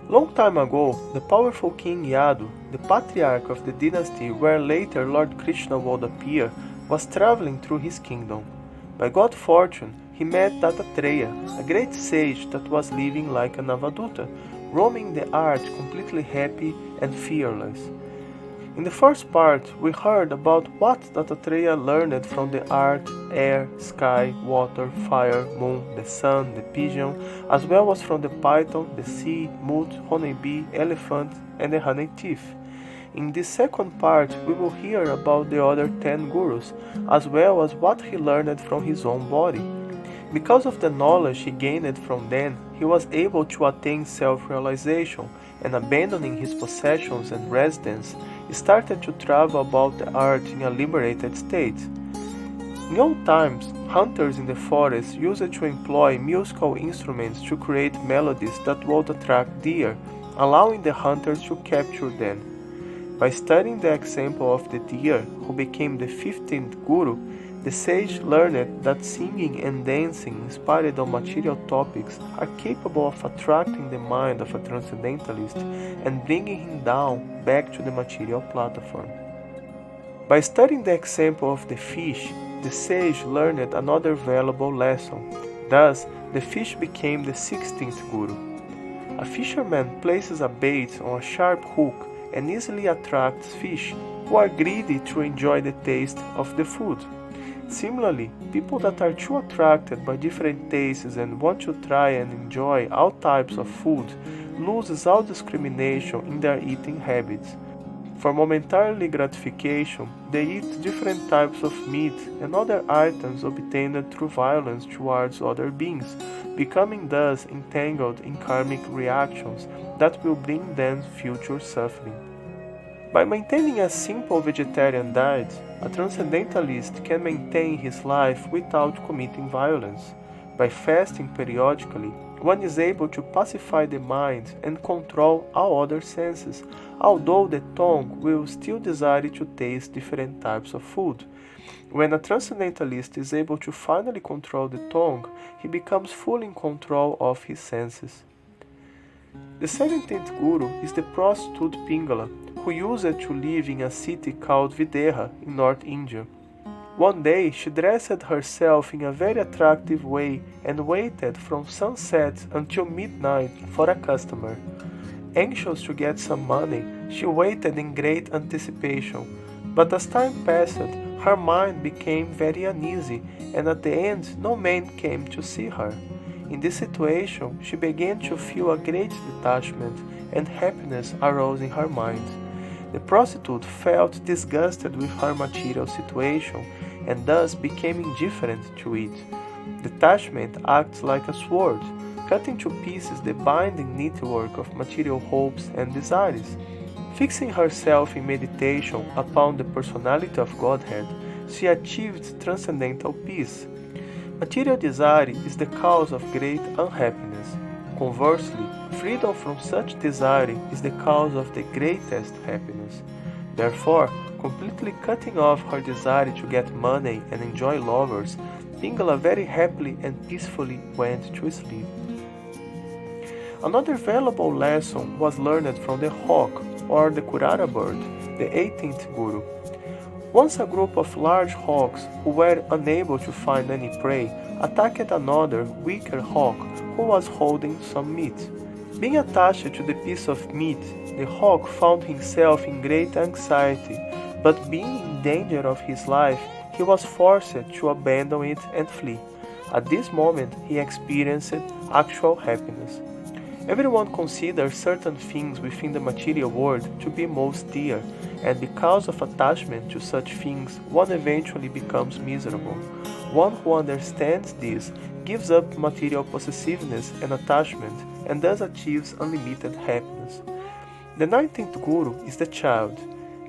Long time ago, the powerful King Yadu, the patriarch of the dynasty where later Lord Krishna would appear, was traveling through his kingdom. By good fortune, he met Dattatreya, a great sage that was living like an Avaduta, roaming the earth completely happy and fearless. In the first part, we heard about what Dattatreya learned from the earth, air, sky, water, fire, moon, the sun, the pigeon, as well as from the python, the sea, moth, honeybee, elephant, and the honey thief. In this second part, we will hear about the other 10 gurus, as well as what he learned from his own body. Because of the knowledge he gained from them, he was able to attain self-realization, and abandoning his possessions and residence, started to travel about the earth in a liberated state. In old times, hunters in the forest used to employ musical instruments to create melodies that would attract deer, allowing the hunters to capture them. By studying the example of the deer, who became the 15th guru, the sage learned that singing and dancing inspired on material topics are capable of attracting the mind of a transcendentalist and bringing him down back to the material platform. By studying the example of the fish, the sage learned another valuable lesson. Thus, the fish became the 16th guru. A fisherman places a bait on a sharp hook and easily attracts fish who are greedy to enjoy the taste of the food. Similarly, people that are too attracted by different tastes and want to try and enjoy all types of food loses all discrimination in their eating habits. For momentary gratification, they eat different types of meat and other items obtained through violence towards other beings, becoming thus entangled in karmic reactions that will bring them future suffering. By maintaining a simple vegetarian diet, a transcendentalist can maintain his life without committing violence. By fasting periodically, one is able to pacify the mind and control all other senses, although the tongue will still desire to taste different types of food. When a transcendentalist is able to finally control the tongue, he becomes fully in control of his senses. The 17th guru is the prostitute Pingala, who used to live in a city called Videha in North India. One day she dressed herself in a very attractive way and waited from sunset until midnight for a customer. Anxious to get some money, she waited in great anticipation, but as time passed, her mind became very uneasy and at the end no man came to see her. In this situation, she began to feel a great detachment and happiness arose in her mind. The prostitute felt disgusted with her material situation and thus became indifferent to it. Detachment acts like a sword, cutting to pieces the binding network of material hopes and desires. Fixing herself in meditation upon the personality of Godhead, she achieved transcendental peace. Material desire is the cause of great unhappiness. Conversely, freedom from such desire is the cause of the greatest happiness. Therefore, completely cutting off her desire to get money and enjoy lovers, Pingala very happily and peacefully went to sleep. Another valuable lesson was learned from the hawk or the Kurara bird, the 18th guru. Once a group of large hawks who were unable to find any prey attacked another weaker hawk who was holding some meat. Being attached to the piece of meat, the hawk found himself in great anxiety, but being in danger of his life, he was forced to abandon it and flee. At this moment, he experienced actual happiness. Everyone considers certain things within the material world to be most dear, and because of attachment to such things, one eventually becomes miserable. One who understands this gives up material possessiveness and attachment, and thus achieves unlimited happiness. The 19th guru is the child.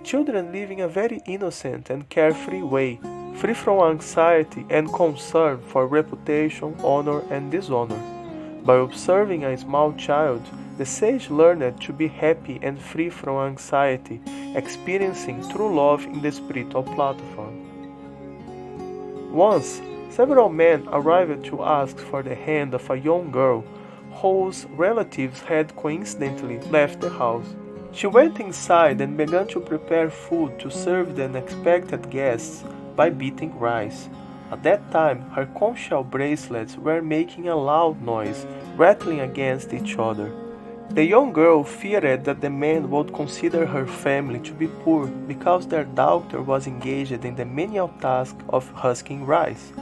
Children live in a very innocent and carefree way, free from anxiety and concern for reputation, honor, and dishonor. By observing a small child, the sage learned to be happy and free from anxiety, experiencing true love in the spiritual platform. Once, several men arrived to ask for the hand of a young girl whose relatives had coincidentally left the house. She went inside and began to prepare food to serve the unexpected guests by beating rice. At that time, her conch shell bracelets were making a loud noise, rattling against each other. The young girl feared that the men would consider her family to be poor because their daughter was engaged in the menial task of husking rice.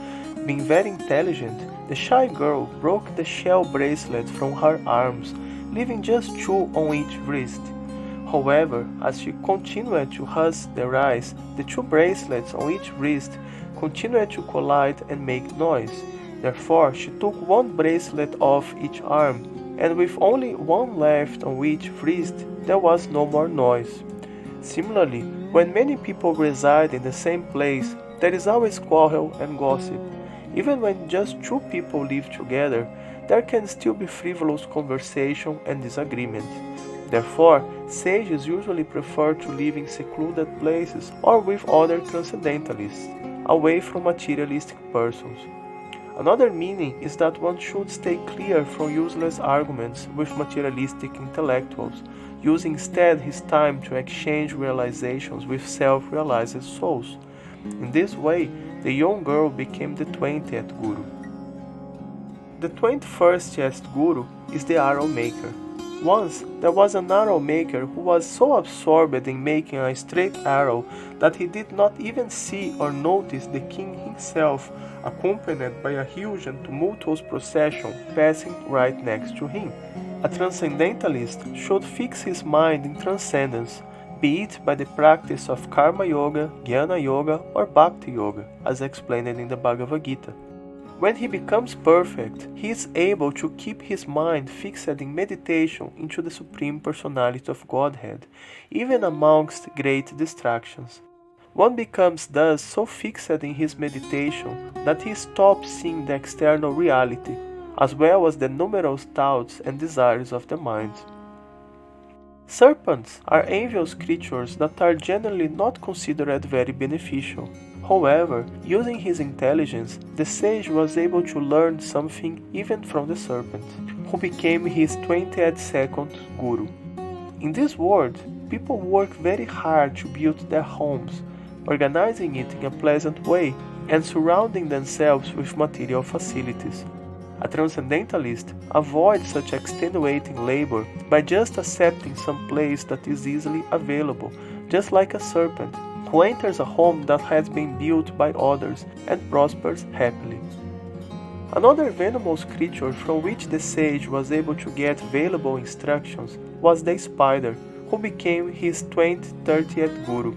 Being very intelligent, the shy girl broke the shell bracelet from her arms, leaving just two on each wrist. However, as she continued to husk the rice, the two bracelets on each wrist continued to collide and make noise. Therefore, she took one bracelet off each arm, and with only one left on each wrist, there was no more noise. Similarly, when many people reside in the same place, there is always quarrel and gossip. Even when just two people live together, there can still be frivolous conversation and disagreement. Therefore, sages usually prefer to live in secluded places or with other transcendentalists, away from materialistic persons. Another meaning is that one should stay clear from useless arguments with materialistic intellectuals, using instead his time to exchange realizations with self-realized souls. In this way, the young girl became the 20th Guru. The 21st Guru is the arrow maker. Once, there was an arrow maker who was so absorbed in making a straight arrow that he did not even see or notice the king himself, accompanied by a huge and tumultuous procession passing right next to him. A transcendentalist should fix his mind in transcendence, be it by the practice of Karma Yoga, Jnana Yoga, or Bhakti Yoga, as explained in the Bhagavad Gita. When he becomes perfect, he is able to keep his mind fixed in meditation into the Supreme Personality of Godhead, even amongst great distractions. One becomes thus so fixed in his meditation that he stops seeing the external reality, as well as the numerous thoughts and desires of the mind. Serpents are envious creatures that are generally not considered very beneficial. However, using his intelligence, the sage was able to learn something even from the serpent, who became his 22nd Guru. In this world, people work very hard to build their homes, organizing it in a pleasant way and surrounding themselves with material facilities. A transcendentalist avoids such extenuating labor by just accepting some place that is easily available, just like a serpent, who enters a home that has been built by others and prospers happily. Another venomous creature from which the sage was able to get valuable instructions was the spider, who became his 30th Guru.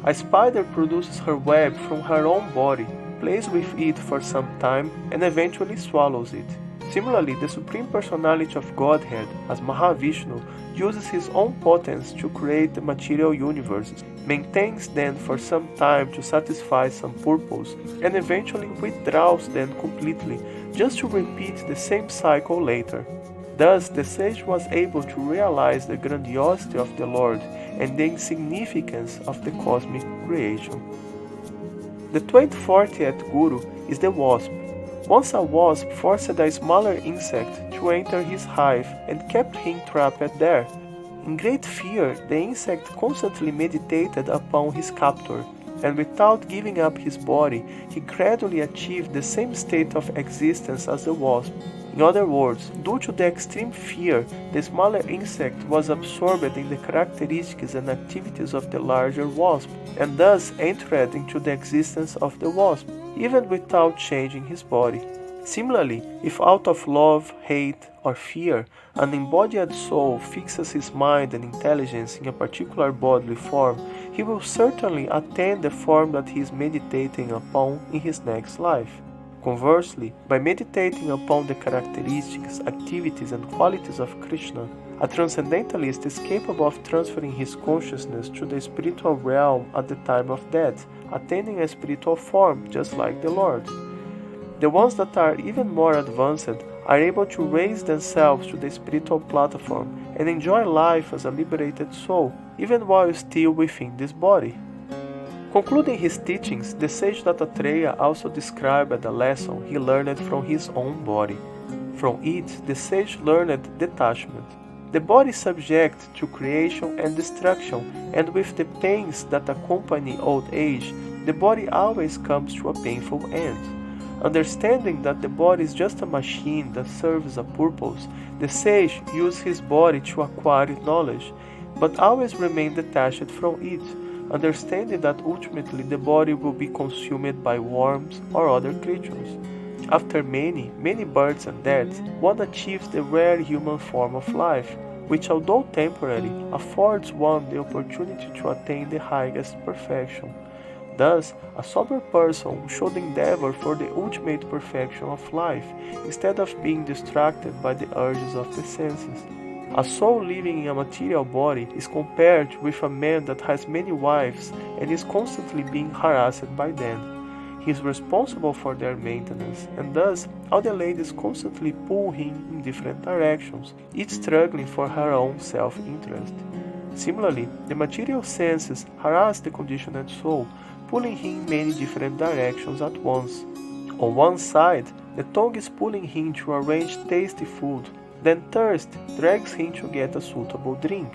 A spider produces her web from her own body, plays with it for some time, and eventually swallows it. Similarly, the Supreme Personality of Godhead, as Mahavishnu, uses his own potence to create the material universes, maintains them for some time to satisfy some purpose, and eventually withdraws them completely, just to repeat the same cycle later. Thus, the sage was able to realize the grandiosity of the Lord and the insignificance of the cosmic creation. The 24th Guru is the wasp. Once a wasp forced a smaller insect to enter his hive and kept him trapped there. In great fear, the insect constantly meditated upon his captor, and without giving up his body, he gradually achieved the same state of existence as the wasp. In other words, due to the extreme fear, the smaller insect was absorbed in the characteristics and activities of the larger wasp, and thus entered into the existence of the wasp, even without changing his body. Similarly, if out of love, hate, or fear, an embodied soul fixes his mind and intelligence in a particular bodily form, he will certainly attain the form that he is meditating upon in his next life. Conversely, by meditating upon the characteristics, activities, and qualities of Krishna, a transcendentalist is capable of transferring his consciousness to the spiritual realm at the time of death, attaining a spiritual form just like the Lord. The ones that are even more advanced are able to raise themselves to the spiritual platform and enjoy life as a liberated soul, even while still within this body. Concluding his teachings, the sage Dattatreya also described the lesson he learned from his own body. From it, the sage learned detachment. The body is subject to creation and destruction, and with the pains that accompany old age, the body always comes to a painful end. Understanding that the body is just a machine that serves a purpose, the sage uses his body to acquire knowledge, but always remain detached from it, understanding that ultimately the body will be consumed by worms or other creatures. After many, many births and deaths, one achieves the rare human form of life, which although temporary, affords one the opportunity to attain the highest perfection. Thus, a sober person should endeavor for the ultimate perfection of life, instead of being distracted by the urges of the senses. A soul living in a material body is compared with a man that has many wives and is constantly being harassed by them. He is responsible for their maintenance, and thus all the ladies constantly pull him in different directions, each struggling for her own self-interest. Similarly, the material senses harass the conditioned soul, pulling him in many different directions at once. On one side, the tongue is pulling him to arrange tasty food, then thirst drags him to get a suitable drink.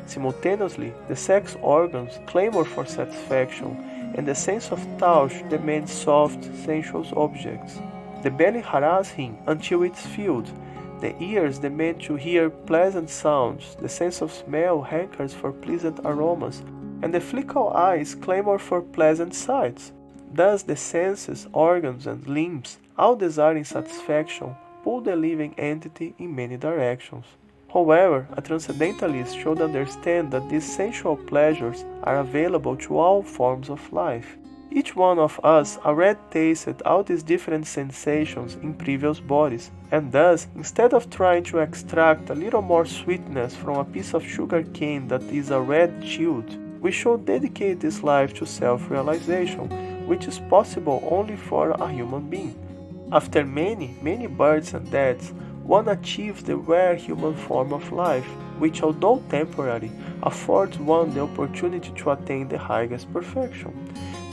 Simultaneously, the sex organs clamor for satisfaction, and the sense of touch demands soft, sensual objects. The belly harasses him until it is filled. The ears demand to hear pleasant sounds, the sense of smell hankers for pleasant aromas, and the fickle eyes clamor for pleasant sights. Thus the senses, organs, and limbs, all desiring satisfaction, pull the living entity in many directions. However, a transcendentalist should understand that these sensual pleasures are available to all forms of life. Each one of us already tasted all these different sensations in previous bodies, and thus, instead of trying to extract a little more sweetness from a piece of sugar cane that is already chilled, we should dedicate this life to self-realization, which is possible only for a human being. After many, many births and deaths, one achieves the rare human form of life, which although temporary, affords one the opportunity to attain the highest perfection.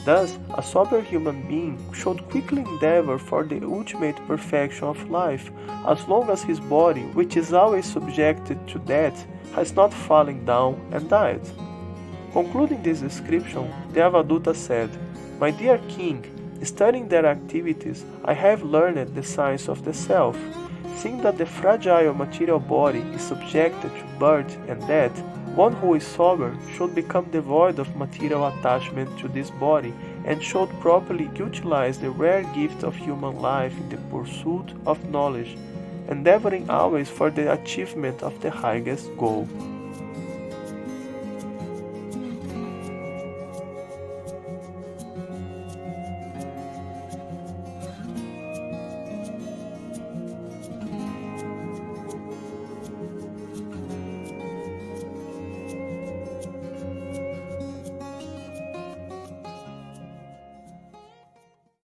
Thus, a sober human being should quickly endeavor for the ultimate perfection of life, as long as his body, which is always subjected to death, has not fallen down and died. Concluding this description, the Avadhuta said, "My dear king, studying their activities, I have learned the science of the self. Seeing that the fragile material body is subjected to birth and death, one who is sober should become devoid of material attachment to this body and should properly utilize the rare gift of human life in the pursuit of knowledge, endeavoring always for the achievement of the highest goal."